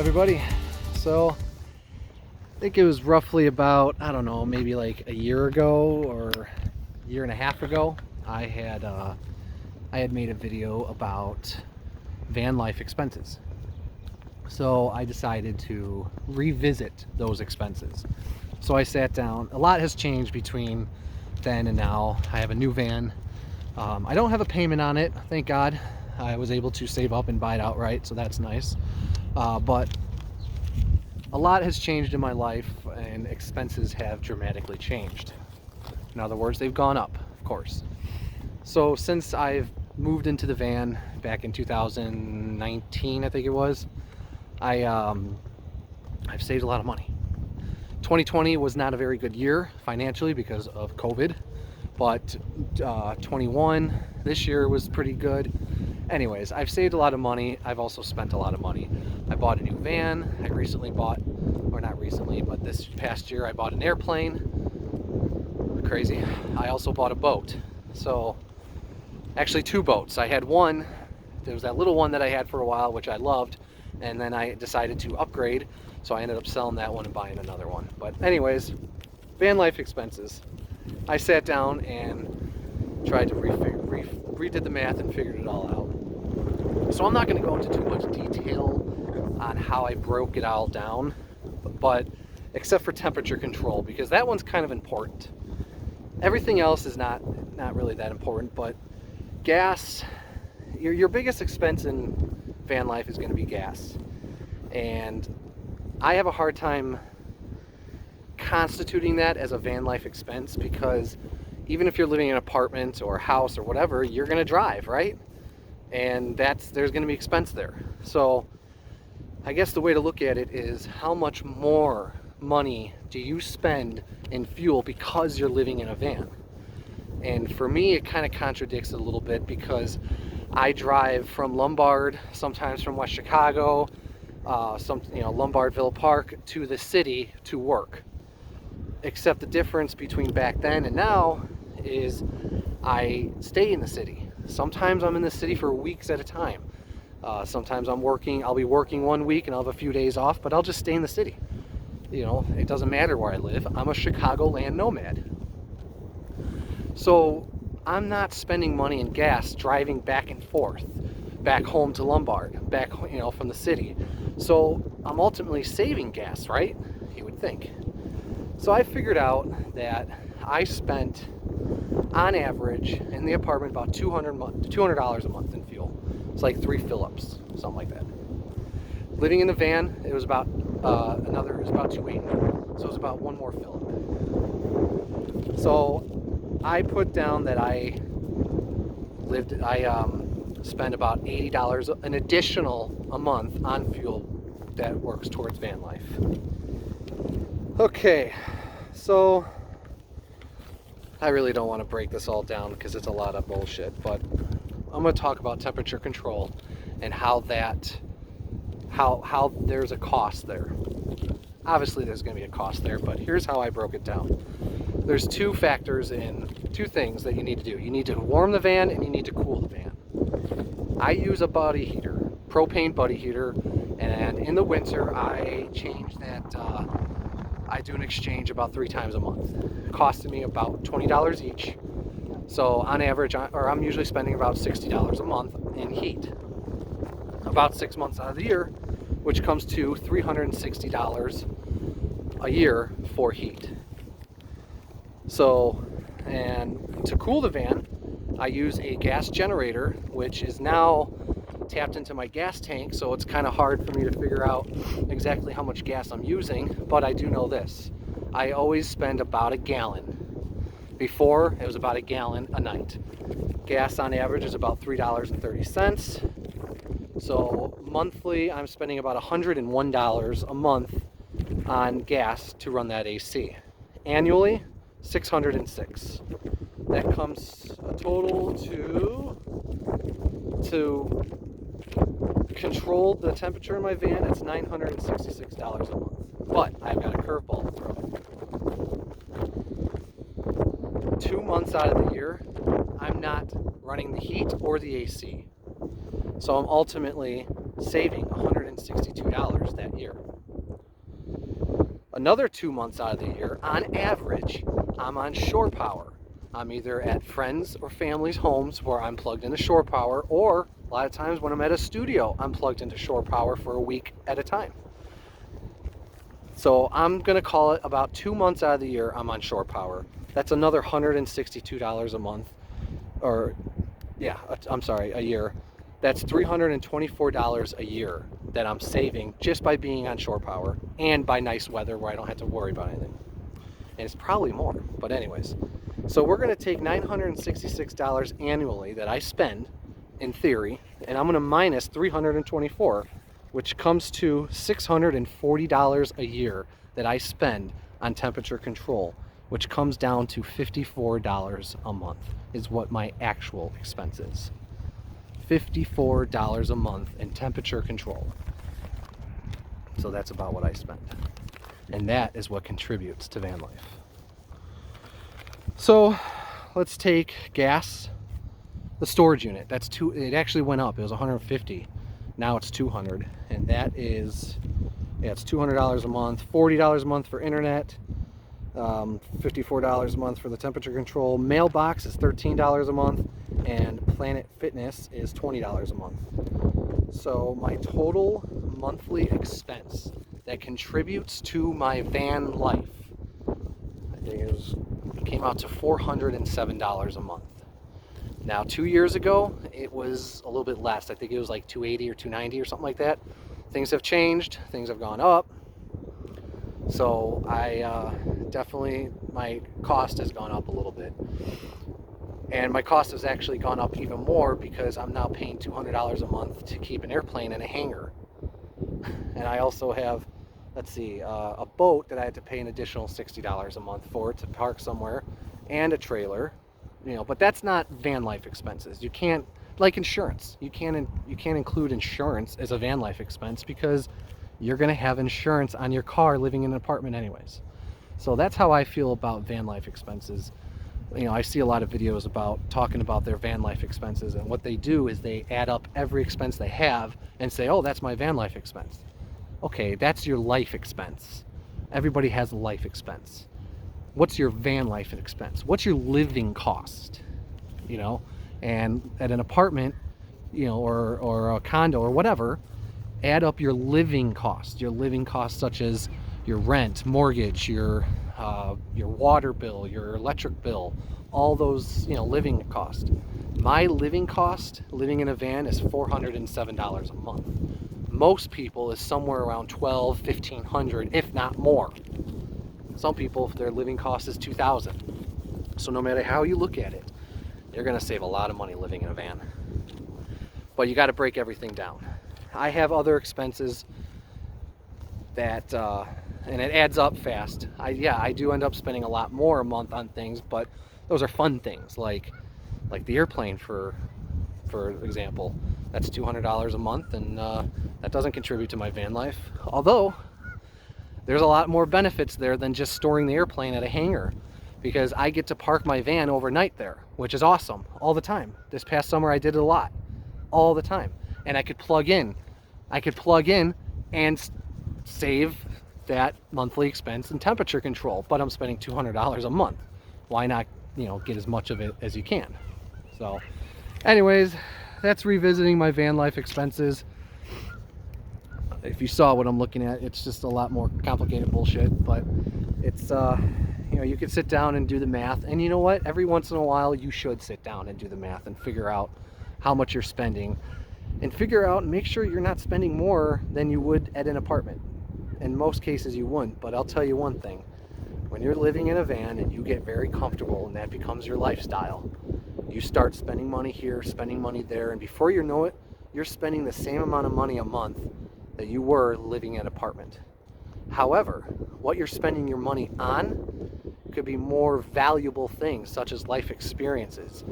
everybody. So I think it was roughly about, I don't know, maybe like a year ago or a year and a half ago, I had made a video about van life expenses. So I decided to revisit those expenses. So I sat down. A lot has changed between then and now. I have a new van. I don't have a payment on it, thank God. I was able to save up and buy it outright, so that's nice. But a lot has changed in my life, and expenses have dramatically changed. In other words, they've gone up, of course. So since I've moved into the van back in 2019, I think it was, I've saved a lot of money. 2020 was not a very good year financially because of COVID, but 21 this year was pretty good. Anyways, I've saved a lot of money. I've also spent a lot of money. I bought a new van. I recently bought, or not recently, but this past year I bought an airplane. Crazy. I also bought a boat. So actually two boats. I had one, there was that little one that I had for a while, which I loved, and then I decided to upgrade, so I ended up selling that one and buying another one. But anyways, van life expenses. I sat down and tried to redid the math and figured it all out. So I'm not going to go into too much detail on how I broke it all down, but except for temperature control, because that one's kind of important. Everything else is not really that important, but gas, your biggest expense in van life is going to be gas. And I have a hard time constituting that as a van life expense, because even if you're living in an apartment or a house or whatever, you're going to drive, right? And there's going to be expense there. So I guess the way to look at it is, how much more money do you spend in fuel because you're living in a van? And for me, it kind of contradicts it a little bit, because I drive from Lombard, sometimes from West Chicago, Lombard Villa Park to the city to work. Except the difference between back then and now is I stay in the city. Sometimes I'm in the city for weeks at a time. Sometimes I'll be working 1 week and I'll have a few days off, but I'll just stay in the city. You know, it doesn't matter where I live. I'm a Chicagoland nomad. So I'm not spending money in gas driving back and forth, back home to Lombard, back, from the city. So I'm ultimately saving gas, right? You would think. So I figured out that I spent, on average, in the apartment about $200 a month in fuel. It's like 3 fill-ups, something like that. Living in the van, it was about $280. So it was about one more fill-up. So I put down that I spend about $80 an additional a month on fuel that works towards van life. Okay, so I really don't want to break this all down because it's a lot of bullshit, but I'm going to talk about temperature control and how there's a cost there. Obviously there's going to be a cost there, but here's how I broke it down. There's two things that you need to do. You need to warm the van and you need to cool the van. I use a buddy heater, propane buddy heater, and in the winter I change that. I do an exchange about 3 times a month. It costed me about $20 each. So on average, I'm usually spending about $60 a month in heat. About 6 months out of the year, which comes to $360 a year for heat. So, and to cool the van, I use a gas generator, which is now tapped into my gas tank, so it's kind of hard for me to figure out exactly how much gas I'm using, but I do know this. I always spend about a gallon. Before, it was about a gallon a night. Gas on average is about $3.30. So monthly, I'm spending about $101 a month on gas to run that AC. Annually, $606. That comes a total to control the temperature in my van, it's $966 a month. But I've got a curveball to throw. 2 months out of the year, I'm not running the heat or the AC. So I'm ultimately saving $110 $162 that year. Another 2 months out of the year, on average, I'm on shore power. I'm either at friends or family's homes where I'm plugged into shore power, or a lot of times when I'm at a studio, I'm plugged into shore power for a week at a time. So I'm gonna call it about 2 months out of the year I'm on shore power. That's another $162 a month, or yeah, I'm sorry, a year. That's $324 a year that I'm saving just by being on shore power and by nice weather where I don't have to worry about anything. And it's probably more, but anyways. So we're gonna take $966 annually that I spend, in theory, and I'm gonna minus $324, which comes to $640 a year that I spend on temperature control, which comes down to $54 a month is what my actual expense is. $54 a month in temperature control. So that's about what I spend. And that is what contributes to van life. So let's take gas, the storage unit. It actually went up. It was 150. Now it's 200, and that is, yeah, it's $200 a month, $40 a month for internet, $54 a month for the temperature control. Mailbox is $13 a month, and Planet Fitness is $20 a month. So my total monthly expense that contributes to my van life, I think it came out to $407 a month. Now, 2 years ago, it was a little bit less. I think it was like $280 or $290 or something like that. Things have changed. Things have gone up. So definitely, my cost has gone up a little bit. And my cost has actually gone up even more because I'm now paying $200 a month to keep an airplane in a hangar. And I also have, let's see, a boat that I had to pay an additional $60 a month for to park somewhere, and a trailer. You know, but that's not van life expenses. You can't, like insurance, you can't include insurance as a van life expense because you're going to have insurance on your car living in an apartment anyways. So that's how I feel about van life expenses. You know, I see a lot of videos about talking about their van life expenses, and what they do is they add up every expense they have and say, oh, that's my van life expense. Okay, that's your life expense. Everybody has a life expense. What's your van life expense? What's your living cost? You know, and at an apartment, you know, or a condo or whatever, add up your living costs. Your living costs such as your rent, mortgage, your water bill, your electric bill, all those, you know, living costs. My living cost living in a van is $407 a month. Most people is somewhere around $1,200, $1,500, if not more. Some people, their living cost is $2,000. So no matter how you look at it, you're gonna save a lot of money living in a van. But you gotta break everything down. I have other expenses that, and it adds up fast. I do end up spending a lot more a month on things, but those are fun things, like the airplane, for example. That's $200 a month, and that doesn't contribute to my van life. Although, there's a lot more benefits there than just storing the airplane at a hangar, because I get to park my van overnight there, which is awesome, all the time. This past summer I did it a lot, all the time. And I could plug in and save that monthly expense in temperature control, but I'm spending $200 a month. Why not, you know, get as much of it as you can? So anyways, that's revisiting my van life expenses. If you saw what I'm looking at, it's just a lot more complicated bullshit, but it's, you know, you can sit down and do the math, and you know what? Every once in a while, you should sit down and do the math and figure out how much you're spending, and figure out and make sure you're not spending more than you would at an apartment. In most cases, you wouldn't, but I'll tell you one thing. When you're living in a van and you get very comfortable and that becomes your lifestyle, you start spending money here, spending money there, and before you know it, you're spending the same amount of money a month that you were living in an apartment. However, what you're spending your money on could be more valuable things, such as life experiences.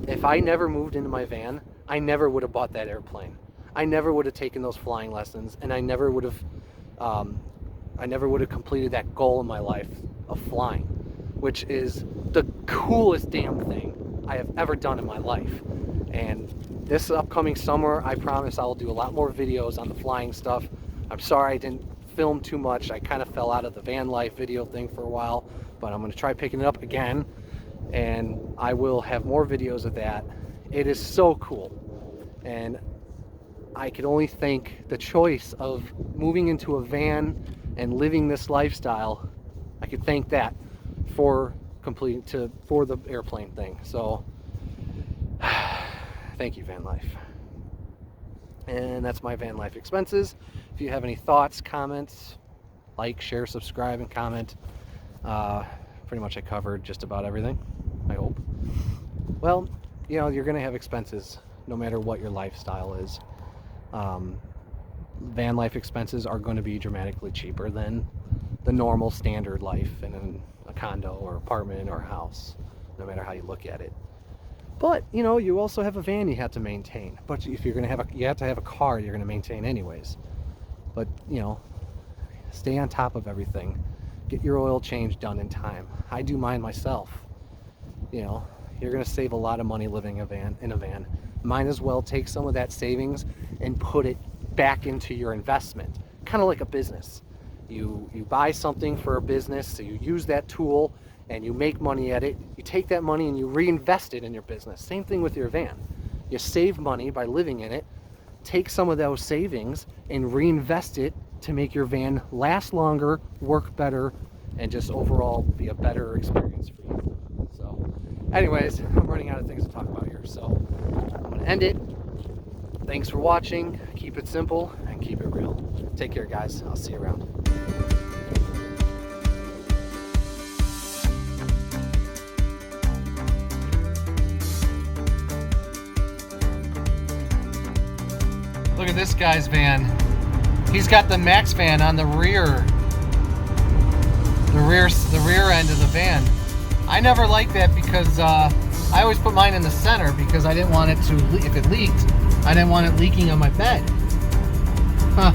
If I never moved into my van, I never would have bought that airplane. I never would have taken those flying lessons, and I never would have completed that goal in my life of flying, which is the coolest damn thing I have ever done in my life. And This upcoming summer, I promise I'll do a lot more videos on the flying stuff. I'm sorry I didn't film too much. I kind of fell out of the van life video thing for a while, but I'm going to try picking it up again, and I will have more videos of that. It is so cool, and I could only thank the choice of moving into a van and living this lifestyle. I could thank that for the airplane thing. So thank you, Vanlife. And that's my van life expenses. If you have any thoughts, comments, like, share, subscribe, and comment. Pretty much I covered just about everything, I hope. Well, you know, you're going to have expenses no matter what your lifestyle is. Van life expenses are going to be dramatically cheaper than the normal standard life in a condo or apartment or house, no matter how you look at it. But, you know, you also have a van you have to maintain. But if you're going to have you have to have a car you're going to maintain anyways. But, you know, stay on top of everything. Get your oil change done in time. I do mine myself. You know, you're going to save a lot of money living in a van. Might as well take some of that savings and put it back into your investment. Kind of like a business. You buy something for a business, so you use that tool and you make money at it. You take that money and you reinvest it in your business. Same thing with your van. You save money by living in it. Take some of those savings and reinvest it to make your van last longer, work better, and just overall be a better experience for you. So anyways, I'm running out of things to talk about here, so I'm going to end it. Thanks for watching. Keep it simple and keep it real. Take care, guys. I'll see you around. Look at this guy's van. He's got the Max van on the rear end of the van. I never liked that because I always put mine in the center because I didn't want it to, if it leaked, I didn't want it leaking on my bed. Huh.